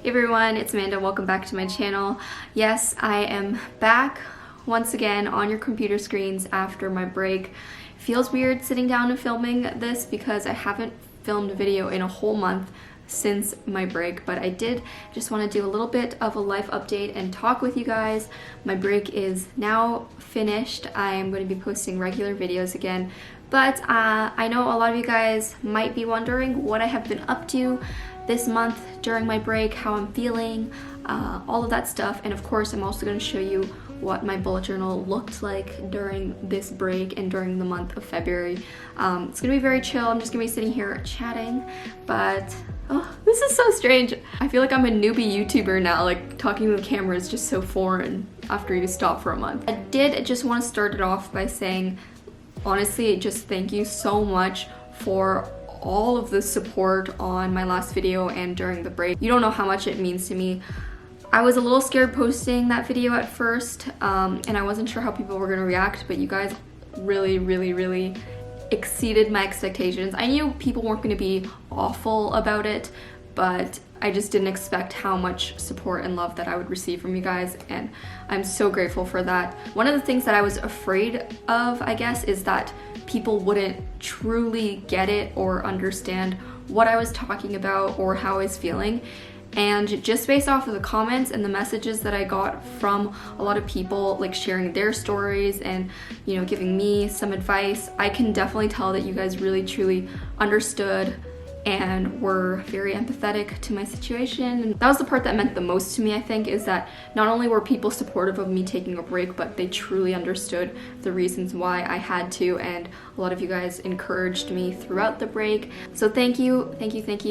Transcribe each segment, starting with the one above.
Hey everyone, it's Amanda. Welcome back to my channel. Yes, I am back once again on your computer screens after my break. It feels weird sitting down and filming this because I haven't filmed a video in a whole month since my break, but I did just want to do a little bit of a life update and talk with you guys. My break is now finished. I am going to be posting regular videos again, but I know a lot of you guys might be wondering what I have been up to this month during my break, how I'm feeling, all of that stuff. And of course, I'm also going to show you what my bullet journal looked like during this break and during the month of February. It's gonna be very chill. I'm just gonna be sitting here chatting, but oh, this is so strange. I feel like I'm a newbie YouTuber now, like talking to the camera is just so foreign after you stop for a month. I did just want to start it off by saying, honestly, just thank you so much for all of the support on my last video and during the break. You don't know how much it means to me. I was a little scared posting that video at first, and I wasn't sure how people were gonna react, but you guys really exceeded my expectations. I knew people weren't gonna be awful about it, but I just didn't expect how much support and love that I would receive from you guys, and I'm so grateful for that. One of the things that I was afraid of, I guess, is that people wouldn't truly get it or understand what I was talking about or how I was feeling. And just based off of the comments and the messages that I got from a lot of people, like sharing their stories and, you know, giving me some advice, I can definitely tell that you guys really truly understood and were very empathetic to my situation. And that was the part that meant the most to me, I think, is that not only were people supportive of me taking a break, but they truly understood the reasons why I had to, and a lot of you guys encouraged me throughout the break. So thank you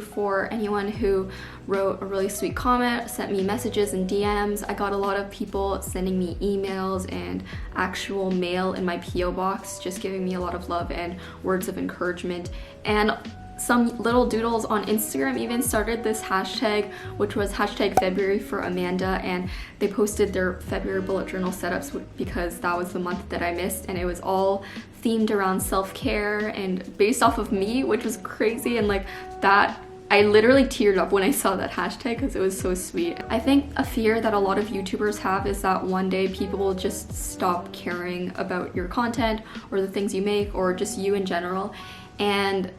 for anyone who wrote a really sweet comment, sent me messages and DMs. I got a lot of people sending me emails and actual mail in my PO box, just giving me a lot of love and words of encouragement. And some little doodles on Instagram even started this hashtag, which was hashtag February for Amanda, and they posted their February bullet journal setups because that was the month that I missed, and it was all themed around self-care and based off of me, which was crazy. And like that, I literally teared up when I saw that hashtag because it was so sweet. I think a fear that a lot of YouTubers have is that one day people will just stop caring about your content or the things you make or just you in general. And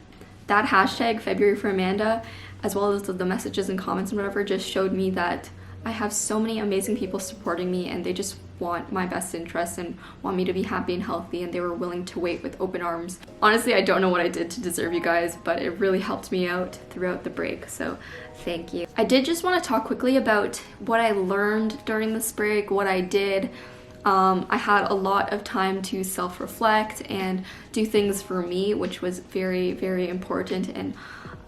that hashtag February for Amanda, as well as the messages and comments and whatever, just showed me that I have so many amazing people supporting me, and they just want my best interests and want me to be happy and healthy, and they were willing to wait with open arms. Honestly, I don't know what I did to deserve you guys, but it really helped me out throughout the break, so thank you. I did just want to talk quickly about what I learned during this break, what I did. I had a lot of time to self-reflect and do things for me, which was very important. And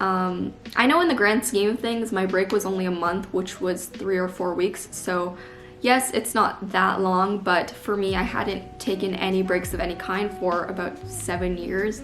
I know in the grand scheme of things, my break was only a month, which was 3 or 4 weeks. So yes, it's not that long, but for me, I hadn't taken any breaks of any kind for about 7 years.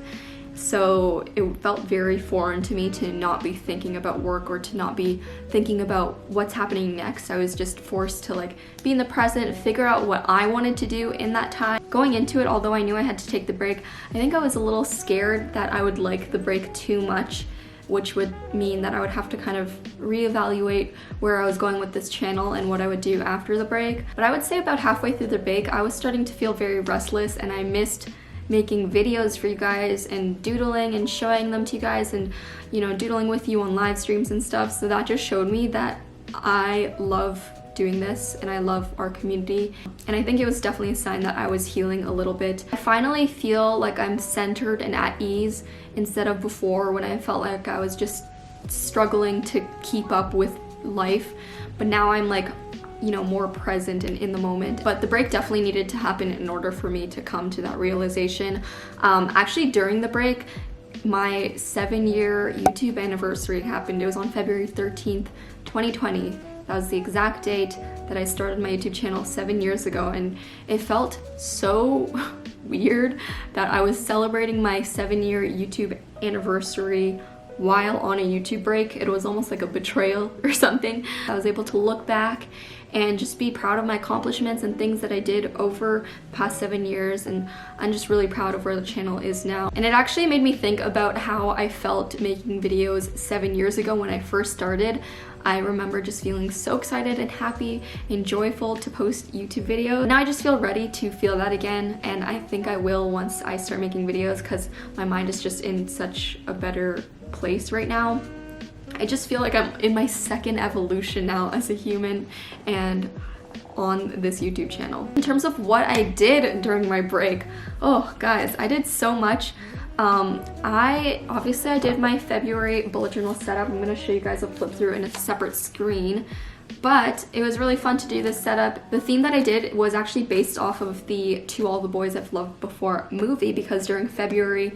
So it felt very foreign to me to not be thinking about work or to not be thinking about what's happening next. I was just forced to like be in the present, figure out what I wanted to do in that time. Going into it, although I knew I had to take the break, I think I was a little scared that I would like the break too much, which would mean that I would have to kind of reevaluate where I was going with this channel and what I would do after the break. But I would say about halfway through the break, I was starting to feel very restless, and I missed making videos for you guys and doodling and showing them to you guys and, you know, doodling with you on live streams and stuff. So that just showed me that I love doing this and I love our community, and I think it was definitely a sign that I was healing a little bit. I finally feel like I'm centered and at ease instead of before when I felt like I was just struggling to keep up with life, but now I'm like, you know, more present and in the moment. But the break definitely needed to happen in order for me to come to that realization. Actually, during the break, my 7-year YouTube anniversary happened. It was on February 13th, 2020. That was the exact date that I started my YouTube channel 7 years ago, and it felt so weird that I was celebrating my 7-year YouTube anniversary while on a YouTube break. It was almost like a betrayal or something. I was able to look back and just be proud of my accomplishments and things that I did over the past 7 years, and I'm just really proud of where the channel is now. And it actually made me think about how I felt making videos 7 years ago when I first started. I remember just feeling so excited and happy and joyful to post YouTube videos. Now I just feel ready to feel that again, and I think I will once I start making videos because my mind is just in such a better place right now. I just feel like I'm in my second evolution now as a human and on this YouTube channel. In terms of what I did during my break, oh guys, I did so much. I did my February bullet journal setup. I'm gonna show you guys a flip through in a separate screen, but it was really fun to do this setup. The theme that I did was actually based off of the To All the Boys I've Loved Before movie, because during February,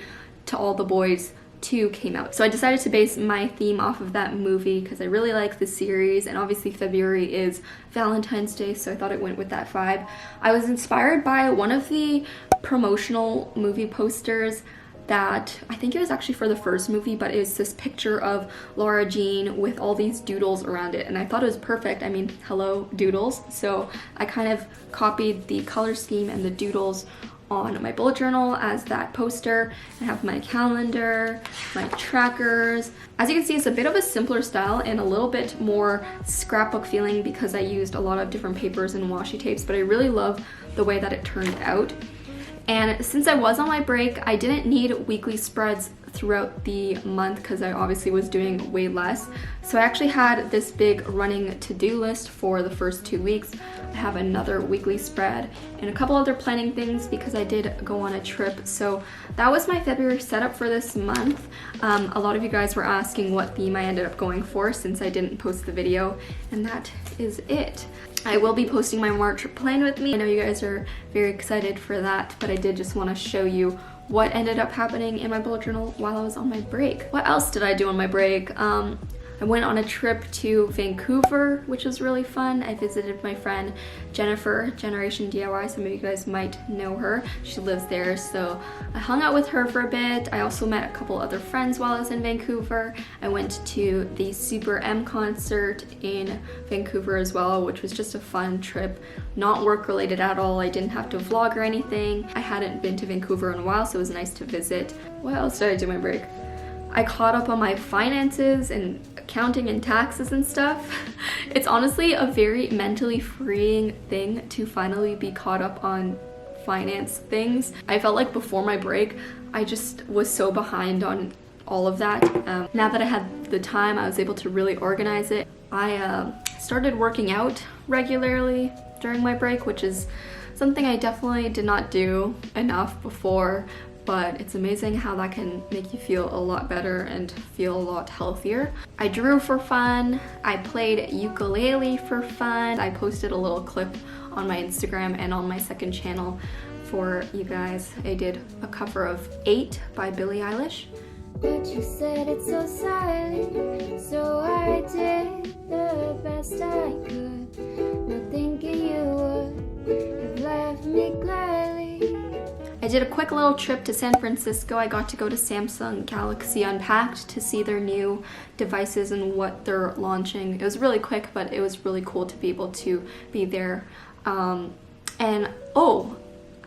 To All the Boys 2 came out. So I decided to base my theme off of that movie because I really like the series, and obviously February is Valentine's Day, so I thought it went with that vibe. I was inspired by one of the promotional movie posters that I think it was actually for the first movie, but it was this picture of Laura Jean with all these doodles around it, and I thought it was perfect. I mean, hello doodles. So I kind of copied the color scheme and the doodles on my bullet journal as that poster. I have my calendar, my trackers. As you can see, it's a bit of a simpler style and a little bit more scrapbook feeling because I used a lot of different papers and washi tapes, but I really love the way that it turned out. And since I was on my break, I didn't need weekly spreads throughout the month because I obviously was doing way less. So I actually had this big running to-do list for the first 2 weeks. I have another weekly spread and a couple other planning things because I did go on a trip. So that was my February setup for this month. A lot of you guys were asking what theme I ended up going for since I didn't post the video, and that is it. I will be posting my March plan with me. I know you guys are very excited for that, but I did just want to show you what ended up happening in my bullet journal while I was on my break. What else did I do on my break? I went on a trip to Vancouver, which was really fun. I visited my friend Jennifer, Generation DIY. Some of you guys might know her. She lives there, so I hung out with her for a bit. I also met a couple other friends while I was in Vancouver. I went to the Super M concert in Vancouver as well, which was just a fun trip. Not work related at all. I didn't have to vlog or anything. I hadn't been to Vancouver in a while, so it was nice to visit. What else did I do on my break? I caught up on my finances and accounting and taxes and stuff. It's honestly a very mentally freeing thing to finally be caught up on finance things. I felt like before my break, I just was so behind on all of that. Now that I had the time, I was able to really organize it. I started working out regularly during my break, which is something I definitely did not do enough before, but it's amazing how that can make you feel a lot better and feel a lot healthier. I drew for fun. I played ukulele for fun. I posted a little clip on my Instagram and on my second channel for you guys. I did a cover of 8 by Billie Eilish. But you said it's so silent, so I did the best I could, not thinking you would have left me gladly. I did a quick little trip to San Francisco. I got to go to Samsung Galaxy Unpacked to see their new devices and what they're launching. It was really quick, but it was really cool to be able to be there. I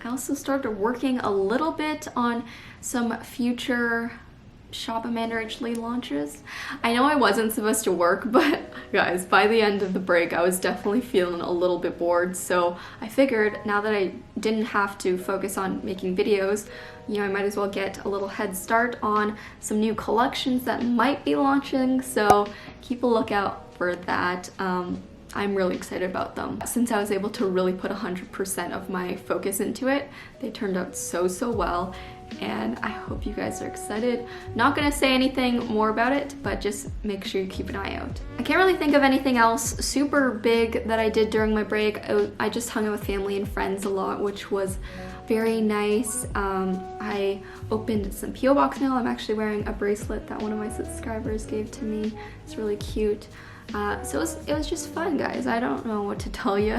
also started working a little bit on some future Shop AmandaRachLee launches. I know I wasn't supposed to work, but guys, by the end of the break, I was definitely feeling a little bit bored. So I figured now that I didn't have to focus on making videos, you know, I might as well get a little head start on some new collections that might be launching. So keep a lookout for that. I'm really excited about them. Since I was able to really put 100% of my focus into it, they turned out so well, and I hope you guys are excited. Not gonna say anything more about it, but just make sure you keep an eye out. I can't really think of anything else super big that I did during my break. I just hung out with family and friends a lot, which was very nice. I opened some P.O. Box mail. I'm actually wearing a bracelet that one of my subscribers gave to me. It's really cute. So it was just fun, guys. I don't know what to tell you.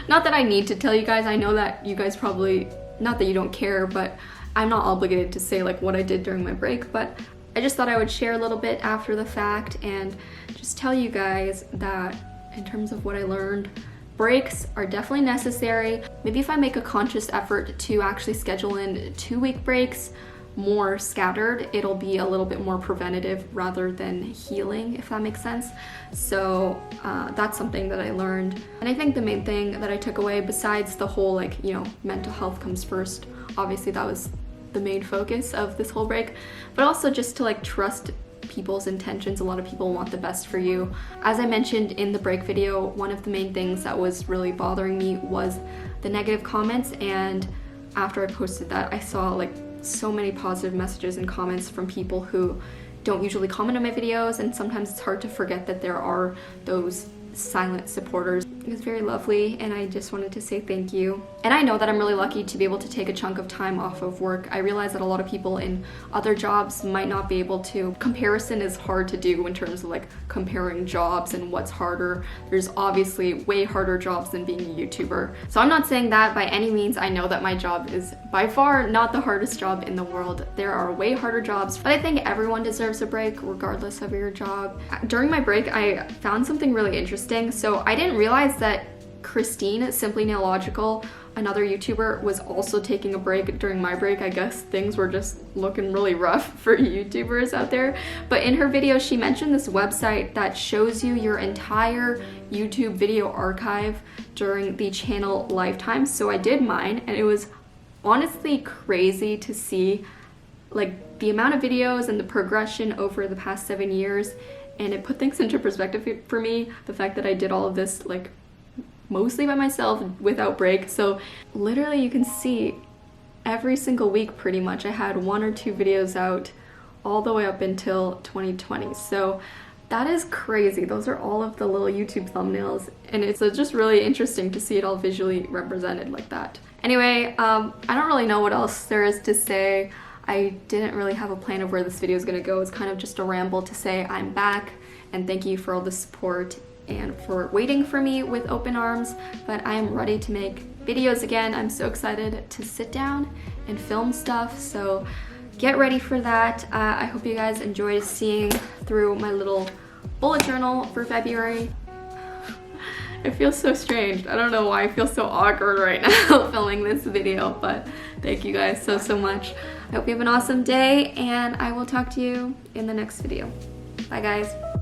Not that I need to tell you guys. I know that you guys probably, not that you don't care, but I'm not obligated to say like what I did during my break, but I just thought I would share a little bit after the fact and just tell you guys that in terms of what I learned, breaks are definitely necessary. Maybe if I make a conscious effort to actually schedule in 2-week breaks more scattered, it'll be a little bit more preventative rather than healing, if that makes sense. So that's something that I learned. And I think the main thing that I took away, besides the whole like, you know, mental health comes first, obviously that was the main focus of this whole break, but also just to like trust people's intentions. A lot of people want the best for you. As I mentioned in the break video, one of the main things that was really bothering me was the negative comments, and after I posted that, I saw like so many positive messages and comments from people who don't usually comment on my videos, and sometimes it's hard to forget that there are those silent supporters. It was very lovely, and I just wanted to say thank you. And I know that I'm really lucky to be able to take a chunk of time off of work. I realize that a lot of people in other jobs might not be able to. Comparison is hard to do in terms of like comparing jobs and what's harder. There's obviously way harder jobs than being a YouTuber. So I'm not saying that by any means. I know that my job is by far not the hardest job in the world. There are way harder jobs, but I think everyone deserves a break regardless of your job. During my break, I found something really interesting. So I didn't realize that Christine, Simply Nailogical, another YouTuber, was also taking a break during my break. I guess things were just looking really rough for YouTubers out there. But in her video, she mentioned this website that shows you your entire YouTube video archive during the channel lifetime. So I did mine, and it was honestly crazy to see like the amount of videos and the progression over the past 7 years. And it put things into perspective for me, the fact that I did all of this like mostly by myself without break. So literally you can see every single week pretty much I had 1 or 2 videos out all the way up until 2020. So that is crazy. Those are all of the little YouTube thumbnails, and it's just really interesting to see it all visually represented like that. Anyway, I don't really know what else there is to say. I didn't really have a plan of where this video is going to go. It's kind of just a ramble to say I'm back and thank you for all the support and for waiting for me with open arms. But I am ready to make videos again. I'm so excited to sit down and film stuff, so get ready for that. I hope you guys enjoyed seeing through my little bullet journal for February. It feels so strange. I don't know why I feel so awkward right now filming this video, but thank you guys so much. I hope you have an awesome day, and I will talk to you in the next video. Bye guys.